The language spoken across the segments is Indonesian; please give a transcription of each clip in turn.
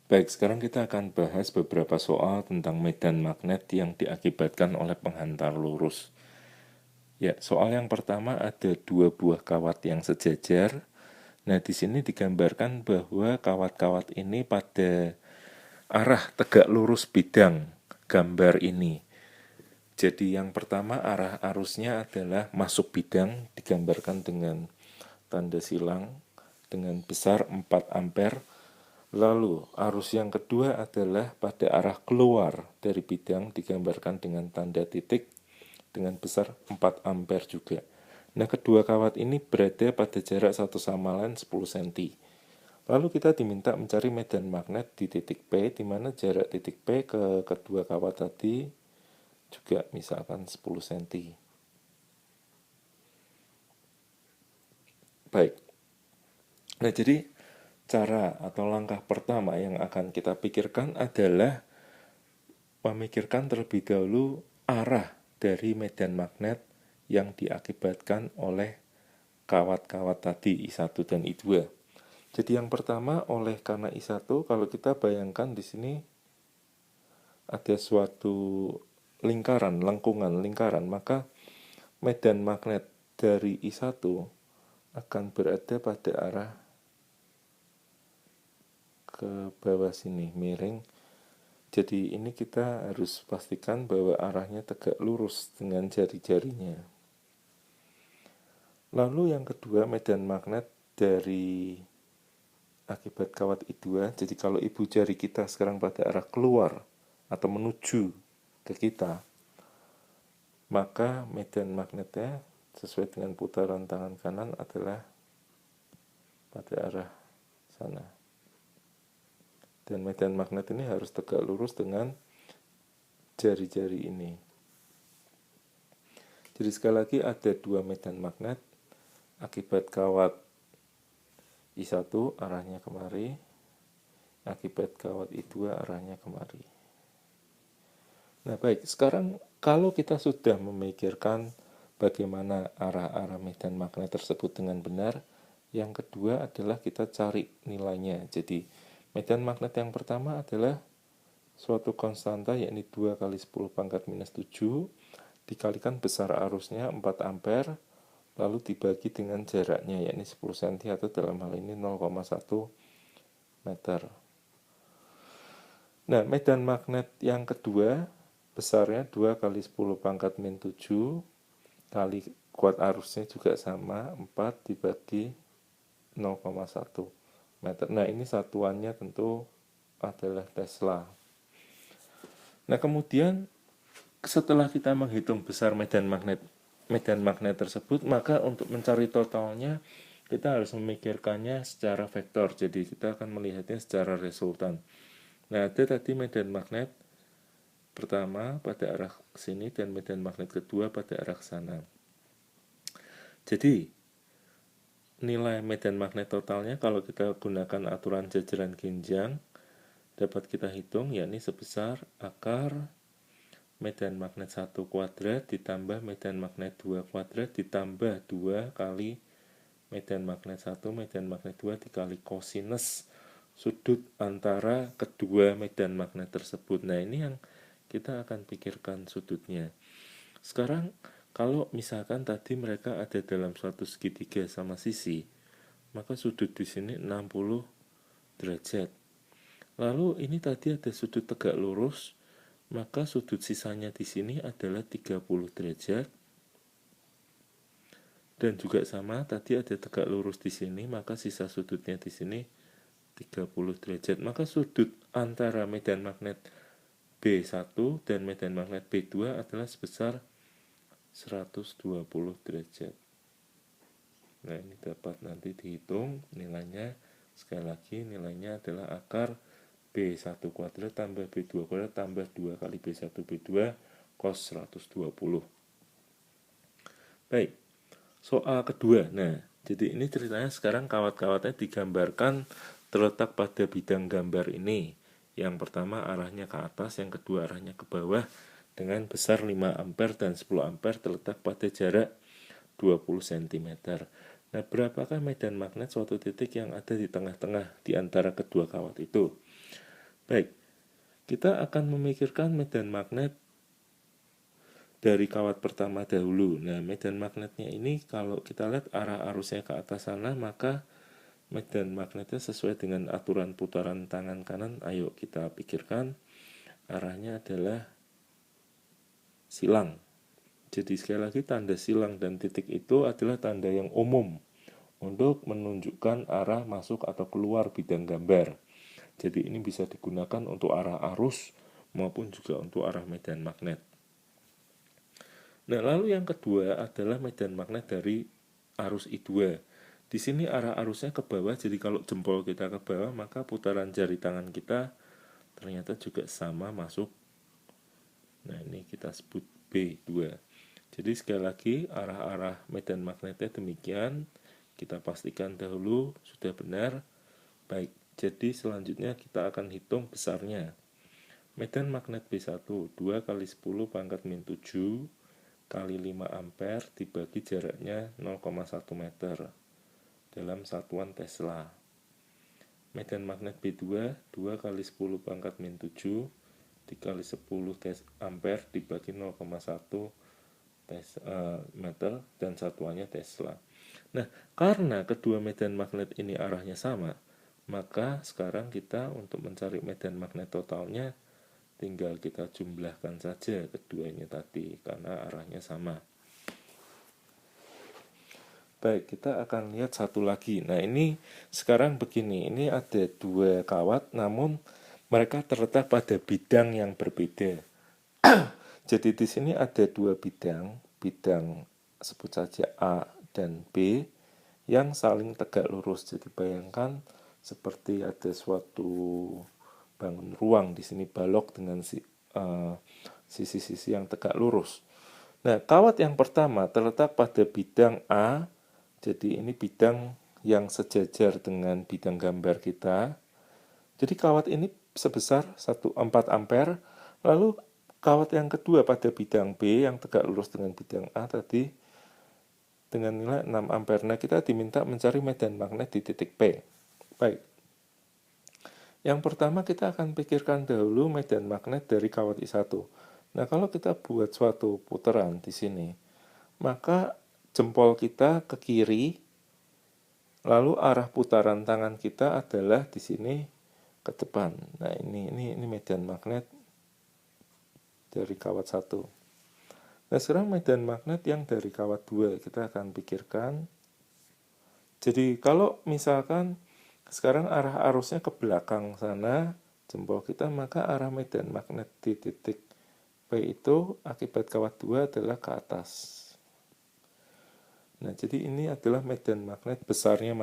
Baik, sekarang kita akan bahas beberapa soal tentang medan magnet yang diakibatkan oleh penghantar lurus. Ya, soal yang pertama ada dua buah kawat yang sejajar. Nah, di sini digambarkan bahwa kawat-kawat ini pada arah tegak lurus bidang gambar ini. Jadi yang pertama arah arusnya adalah masuk bidang, digambarkan dengan tanda silang dengan besar 4 ampere. Lalu arus yang kedua adalah pada arah keluar dari bidang, digambarkan dengan tanda titik dengan besar 4 ampere juga. Nah, kedua kawat ini berada pada jarak satu sama lain 10 cm. Lalu kita diminta mencari medan magnet di titik P, di mana jarak titik P ke kedua kawat tadi juga misalkan 10 cm. Baik. Nah, jadi cara atau langkah pertama yang akan kita pikirkan adalah memikirkan terlebih dahulu arah dari medan magnet yang diakibatkan oleh kawat-kawat tadi I1 dan I2. Jadi yang pertama oleh karena I1, kalau kita bayangkan di sini ada suatu lingkaran, lingkaran, maka medan magnet dari I1 akan berada pada arah ke bawah sini, miring. Jadi ini kita harus pastikan bahwa arahnya tegak lurus dengan jari-jarinya. Lalu yang kedua, medan magnet dari akibat kawat I2. Jadi kalau ibu jari kita sekarang pada arah keluar atau menuju ke kita, maka medan magnetnya sesuai dengan putaran tangan kanan adalah pada arah sana. Dan medan magnet ini harus tegak lurus dengan jari-jari ini. Jadi sekali lagi ada dua medan magnet. Akibat kawat I1 arahnya kemari, akibat kawat I2 arahnya kemari. Nah baik, sekarang kalau kita sudah memikirkan bagaimana arah-arah medan magnet tersebut dengan benar, yang kedua adalah kita cari nilainya. Jadi medan magnet yang pertama adalah suatu konstanta, yakni 2 kali 10 pangkat minus 7 dikalikan besar arusnya 4 ampere, lalu dibagi dengan jaraknya, yakni 10 cm atau dalam hal ini 0,1 meter. Nah, medan magnet yang kedua besarnya 2 kali 10 pangkat min 7 kali kuat arusnya juga sama, 4 dibagi 0,1 meter. Nah, ini satuannya tentu adalah Tesla. Nah, kemudian setelah kita menghitung besar medan magnet tersebut, maka untuk mencari totalnya kita harus memikirkannya secara vektor. Jadi kita akan melihatnya secara resultan. Nah, ada tadi medan magnet pertama pada arah sini dan medan magnet kedua pada arah sana. Jadi nilai medan magnet totalnya kalau kita gunakan aturan jajaran Genjang dapat kita hitung, yakni sebesar akar medan magnet 1 kuadrat ditambah medan magnet 2 kuadrat ditambah 2 kali medan magnet 1, medan magnet 2 dikali kosinus sudut antara kedua medan magnet tersebut. Nah, ini yang kita akan pikirkan sudutnya. Sekarang, kalau misalkan tadi mereka ada dalam suatu segitiga sama sisi, maka sudut di sini 60 derajat. Lalu ini tadi ada sudut tegak lurus, maka sudut sisanya di sini adalah 30 derajat. Dan juga sama, tadi ada tegak lurus di sini, maka sisa sudutnya di sini 30 derajat. Maka sudut antara medan magnet B1 dan medan magnet B2 adalah sebesar 120 derajat. Nah, ini dapat nanti dihitung nilainya. Sekali lagi, nilainya adalah akar B1 kuadrat tambah B2 kuadrat tambah 2 kali B1 B2 cos 120. Baik, soal kedua. Nah, jadi ini ceritanya sekarang kawat-kawatnya digambarkan terletak pada bidang gambar ini. Yang pertama arahnya ke atas, yang kedua arahnya ke bawah dengan besar 5 ampere dan 10 ampere terletak pada jarak 20 cm. Nah, berapakah medan magnet suatu titik yang ada di tengah-tengah di antara kedua kawat itu? Baik, kita akan memikirkan medan magnet dari kawat pertama dahulu. Nah, medan magnetnya ini kalau kita lihat arah arusnya ke atas sana, maka medan magnetnya sesuai dengan aturan putaran tangan kanan. Ayo kita pikirkan, arahnya adalah silang. Jadi sekali lagi, tanda silang dan titik itu adalah tanda yang umum untuk menunjukkan arah masuk atau keluar bidang gambar. Jadi ini bisa digunakan untuk arah arus maupun juga untuk arah medan magnet. Nah, lalu yang kedua adalah medan magnet dari arus I2. Di sini arah arusnya ke bawah, jadi kalau jempol kita ke bawah, maka putaran jari tangan kita ternyata juga sama masuk. Nah, ini kita sebut B2. Jadi sekali lagi, arah-arah medan magnetnya demikian. Kita pastikan dahulu sudah benar. Baik, jadi selanjutnya kita akan hitung besarnya. Medan magnet B1, 2 kali 10 pangkat min 7 kali 5 ampere dibagi jaraknya 0,1 meter dalam satuan Tesla. Medan magnet B2, 2 kali 10 pangkat min 7 dikali 10 ampere dibagi 0,1 meter dan satuannya Tesla. Nah, karena kedua medan magnet ini arahnya sama, maka sekarang kita untuk mencari medan magnet totalnya tinggal kita jumlahkan saja keduanya tadi karena arahnya sama. Baik, kita akan lihat satu lagi. Nah, ini sekarang begini, ini ada dua kawat namun mereka terletak pada bidang yang berbeda. Jadi di sini ada dua bidang sebut saja A dan B yang saling tegak lurus. Jadi bayangkan seperti ada suatu bangun ruang di sini balok dengan sisi-sisi yang tegak lurus. Nah, kawat yang pertama terletak pada bidang A. Jadi ini bidang yang sejajar dengan bidang gambar kita. Jadi kawat ini sebesar 4 ampere. Lalu kawat yang kedua pada bidang B yang tegak lurus dengan bidang A tadi dengan nilai 6 ampere. Nah, kita diminta mencari medan magnet di titik P. Baik. Yang pertama kita akan pikirkan dahulu medan magnet dari kawat I1. Nah, kalau kita buat suatu putaran di sini, maka jempol kita ke kiri, lalu arah putaran tangan kita adalah di sini ke depan. Nah, ini medan magnet dari kawat 1. Nah, sekarang medan magnet yang dari kawat 2 kita akan pikirkan. Jadi kalau misalkan sekarang arah arusnya ke belakang sana, jempol kita, maka arah medan magnet di titik P itu akibat kawat 2 adalah ke atas. Nah, jadi ini adalah medan magnet besarnya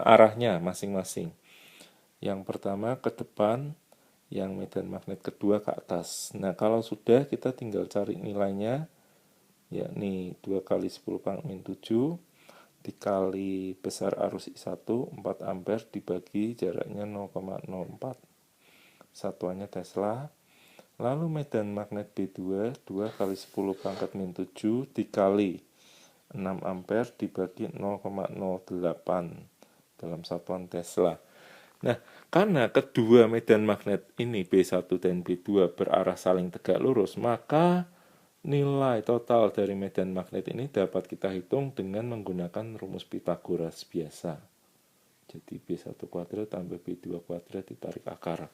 arahnya masing-masing. Yang pertama ke depan, yang medan magnet kedua ke atas. Nah, kalau sudah kita tinggal cari nilainya, yakni 2 kali 10 pangkat min 7 dikali besar arus I1 4 ampere dibagi jaraknya 0,04 satuannya Tesla. Lalu medan magnet B2 2 kali 10 pangkat min 7 dikali 6 ampere dibagi 0,08 dalam satuan Tesla. Nah, karena kedua medan magnet ini B1 dan B2 berarah saling tegak lurus, maka nilai total dari medan magnet ini dapat kita hitung dengan menggunakan rumus Pythagoras biasa. Jadi B1 kuadrat tambah B2 kuadrat ditarik akar.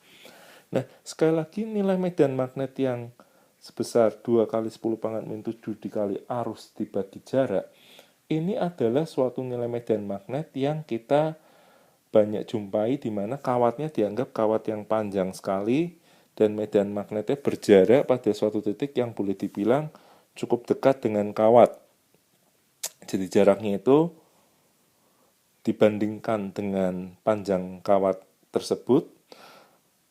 Nah, sekali lagi nilai medan magnet yang sebesar 2 kali 10 pangkat min 7 dikali arus dibagi jarak, ini adalah suatu nilai medan magnet yang kita banyak jumpai di mana kawatnya dianggap kawat yang panjang sekali dan medan magnetnya berjarak pada suatu titik yang boleh dibilang cukup dekat dengan kawat. Jadi jaraknya itu dibandingkan dengan panjang kawat tersebut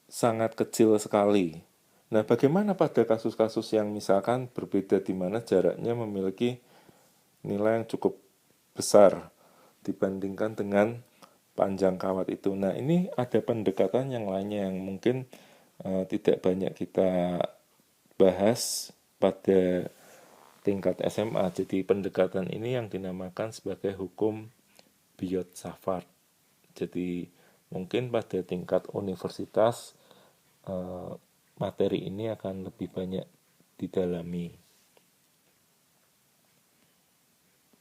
sangat kecil sekali. Nah, bagaimana pada kasus-kasus yang misalkan berbeda di mana jaraknya memiliki nilai yang cukup besar dibandingkan dengan panjang kawat itu. Nah, ini ada pendekatan yang lainnya yang mungkin tidak banyak kita bahas pada tingkat SMA. Jadi pendekatan ini yang dinamakan sebagai hukum Biot-Savart. Jadi mungkin pada tingkat universitas materi ini akan lebih banyak didalami.